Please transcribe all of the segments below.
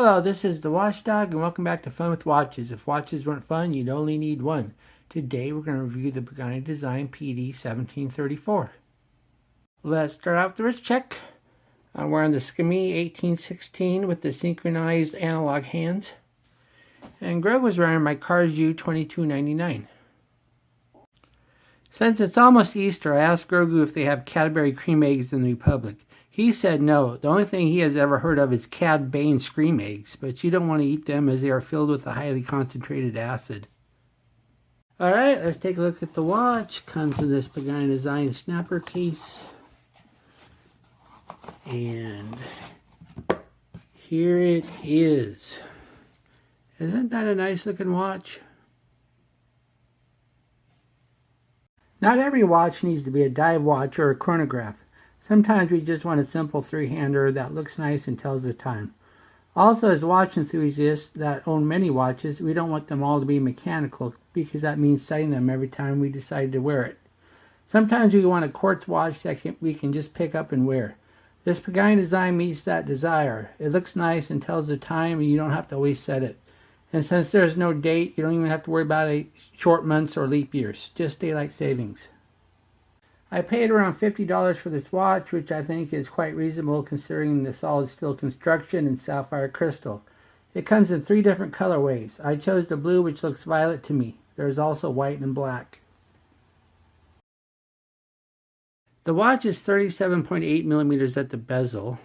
Hello, this is the Watchdog, and welcome back to Fun with Watches. If watches weren't fun, you'd only need one. Today we're going to review the Pagani Design PD1734. Let's start out with the wrist check. I'm wearing the Skimmy 1816 with the synchronized analog hands. And Greg was wearing my Cars U 2299. Since it's almost Easter, I asked Grogu if they have Cadbury cream eggs in the Republic. He said no. The only thing he has ever heard of is Cad Bane scream eggs, but you don't want to eat them as they are filled with a highly concentrated acid. Alright, let's take a look at the watch. Comes in this Pagani Design snapper case. And here it is. Isn't that a nice looking watch? Not every watch needs to be a dive watch or a chronograph. Sometimes we just want a simple three-hander that looks nice and tells the time. Also, as watch enthusiasts that own many watches, we don't want them all to be mechanical because that means setting them every time we decide to wear it. Sometimes we want a quartz watch that we can just pick up and wear. This Pagani Design meets that desire. It looks nice and tells the time, and you don't have to always set it. And since there's no date, you don't even have to worry about short months or leap years. Just daylight savings. I paid around $50 for this watch, which I think is quite reasonable considering the solid steel construction and sapphire crystal. It comes in 3 different colorways. I chose the blue, which looks violet to me. There's also white and black. The watch is 37.8 millimeters at the bezel,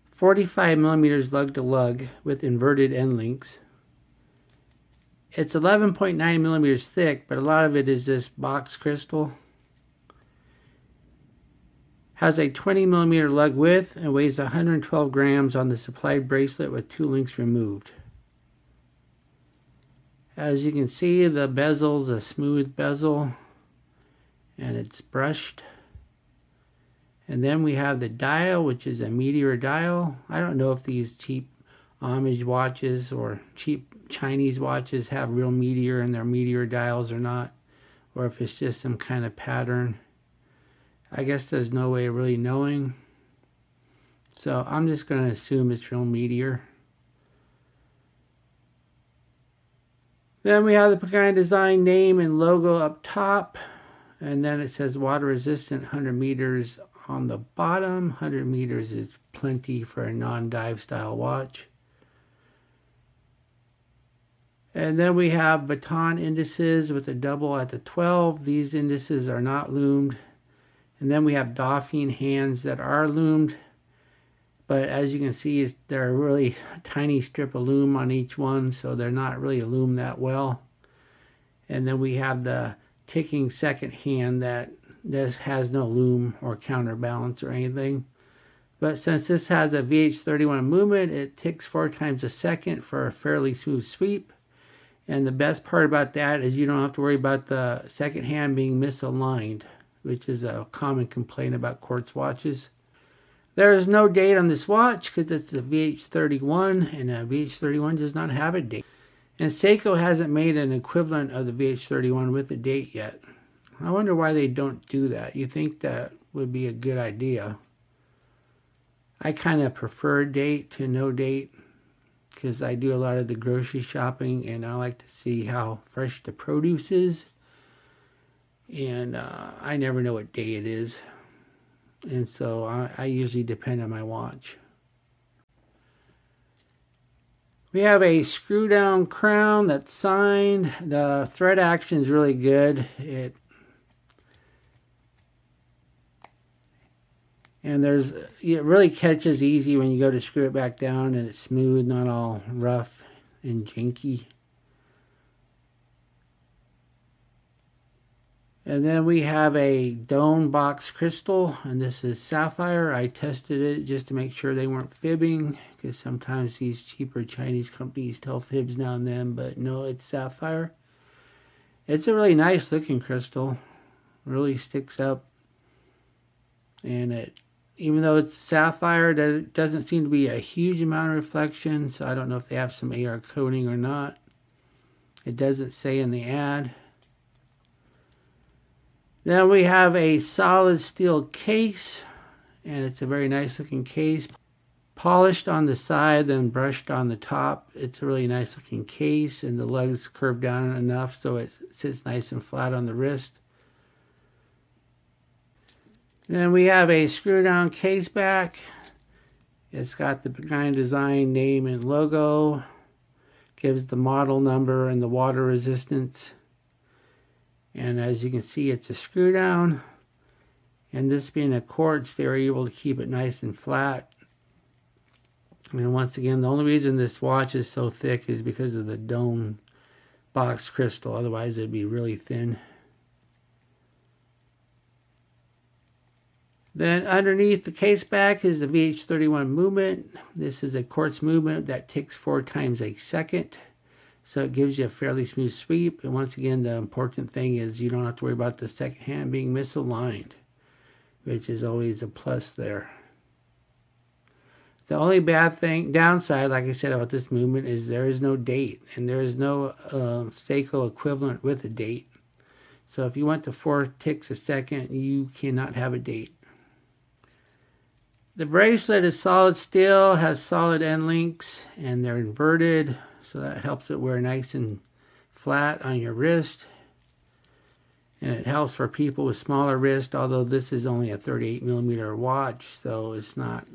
45 millimeters lug to lug with inverted end links. It's 11.9 millimeters thick, but a lot of it is this box crystal. Has a 20 millimeter lug width and weighs 112 grams on the supplied bracelet with 2 links removed. As you can see, the bezel's a smooth bezel and it's brushed. And then we have the dial, which is a meteor dial. I don't know if these cheap homage watches or cheap Chinese watches have real meteor in their meteor dials or not, or if it's just some kind of pattern. I guess there's no way of really knowing. So I'm just going to assume it's real meteor. Then we have the Pagani Design name and logo up top. And then it says water resistant 100 meters on the bottom. 100 meters is plenty for a non-dive style watch. And then we have baton indices with a double at the 12. These indices are not loomed. And then we have doffing hands that are loomed, but as you can see, they're a really tiny strip of loom on each one, so they're not really loomed that well. And then we have the ticking second hand that has no loom or counterbalance or anything. But since this has a VH31 movement, it ticks 4 times a second for a fairly smooth sweep. And the best part about that is you don't have to worry about the second hand being misaligned, which is a common complaint about quartz watches. There is no date on this watch because it's a VH31, and a VH31 does not have a date. And Seiko hasn't made an equivalent of the VH31 with a date yet. I wonder why they don't do that. You think that would be a good idea. I kind of prefer date to no date because I do a lot of the grocery shopping and I like to see how fresh the produce is. And I never know what day it is, and so I usually depend on my watch. We have a screw down crown that's signed. The thread action is really good. It really catches easy when you go to screw it back down, and it's smooth, not all rough and janky. And then we have a dome box crystal, and this is sapphire. I tested it just to make sure they weren't fibbing, because sometimes these cheaper Chinese companies tell fibs now and then, but no, it's sapphire. It's a really nice looking crystal. Really sticks up. And even though it's sapphire, there doesn't seem to be a huge amount of reflection, so I don't know if they have some AR coating or not. It doesn't say in the ad. Then we have a solid steel case, and it's a very nice looking case. polished on the side, then brushed on the top. It's a really nice looking case, and the legs curve down enough so it sits nice and flat on the wrist. Then we have a screw down case back. It's got the Pagani Design name and logo. Gives the model number and the water resistance. And as you can see, it's a screw down. And this being a quartz, they were able to keep it nice and flat. And once again, the only reason this watch is so thick is because of the dome box crystal. Otherwise, it'd be really thin. Then underneath the case back is the VH31 movement. This is a quartz movement that ticks 4 times a second. So it gives you a fairly smooth sweep. And once again, the important thing is you don't have to worry about the second hand being misaligned, which is always a plus there. The only downside, like I said, about this movement is there is no date. And there is no Seiko equivalent with a date. So if you went to 4 ticks a second, you cannot have a date. The bracelet is solid steel, has solid end links, and they're inverted, so that helps it wear nice and flat on your wrist. And it helps for people with smaller wrist, although this is only a 38mm watch, so it's not...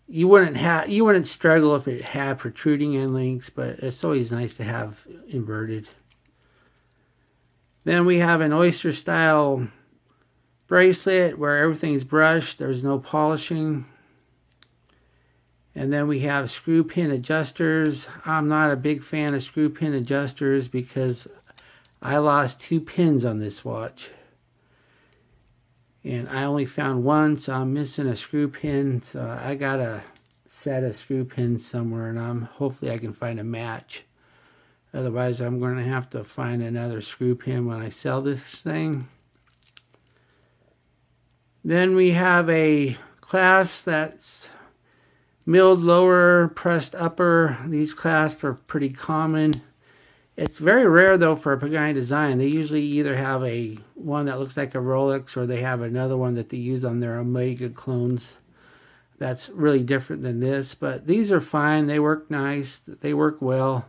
You wouldn't struggle if it had protruding end links, but it's always nice to have inverted. Then we have an oyster style bracelet where everything's brushed, there's no polishing. And then we have screw pin adjusters. I'm not a big fan of screw pin adjusters because I lost 2 pins on this watch. And I only found 1, so I'm missing a screw pin. So I got a set of screw pins somewhere, and hopefully I can find a match. Otherwise, I'm going to have to find another screw pin when I sell this thing. Then we have a clasp that's milled lower, pressed upper. These clasps are pretty common. It's very rare though for a Pagani Design. They usually either have one that looks like a Rolex, or they have another one that they use on their Omega clones. That's really different than this, but these are fine. They work nice. They work well.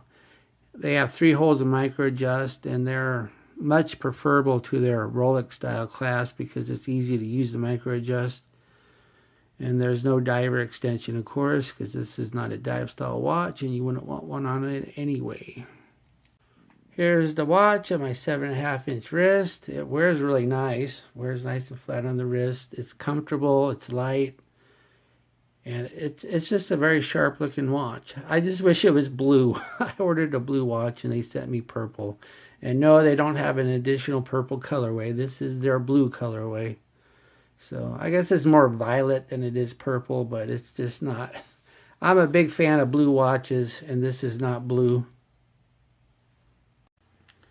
They have 3 holes of micro adjust, and they're much preferable to their Rolex style clasp because it's easy to use the micro adjust. And there's no diver extension, of course, because this is not a dive style watch and you wouldn't want one on it anyway. Here's the watch on my 7.5-inch wrist. It wears really nice. Wears nice and flat on the wrist. It's comfortable. It's light. And it's just a very sharp looking watch. I just wish it was blue. I ordered a blue watch and they sent me purple. And no, they don't have an additional purple colorway. This is their blue colorway. So I guess it's more violet than it is purple, but it's just not. I'm a big fan of blue watches, and this is not blue.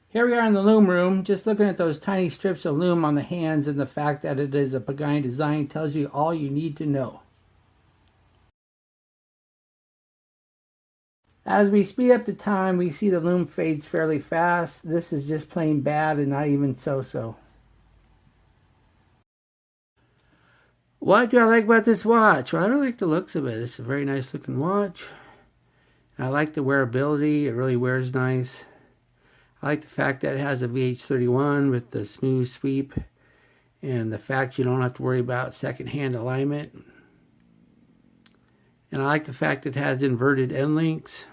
Here we are in the loom room, just looking at those tiny strips of loom on the hands, and the fact that it is a Pagani Design tells you all you need to know. As we speed up the time, we see the loom fades fairly fast. This is just plain bad and not even so-so. What do I like about this watch? Well, I really like the looks of it. It's a very nice looking watch. I like the wearability. It really wears nice. I like the fact that it has a VH31 with the smooth sweep, and the fact you don't have to worry about second-hand alignment. And I like the fact it has inverted end links.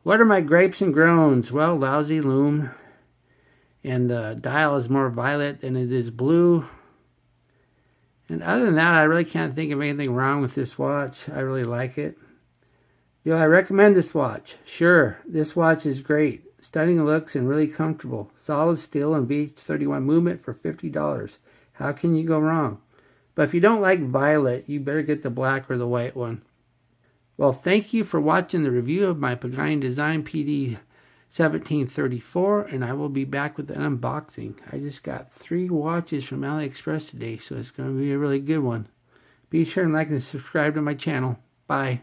What are my gripes and groans? Well, lousy loom. And the dial is more violet than it is blue. And other than that, I really can't think of anything wrong with this watch. I really like it. Do I recommend this watch? Sure, this watch is great. Stunning looks and really comfortable. Solid steel and VH31 movement for $50. How can you go wrong? But if you don't like violet, you better get the black or the white one. Well, thank you for watching the review of my Pagani Design PD1734, and I will be back with an unboxing. I just got 3 watches from AliExpress today, so it's going to be a really good one. Be sure and like and subscribe to my channel. Bye.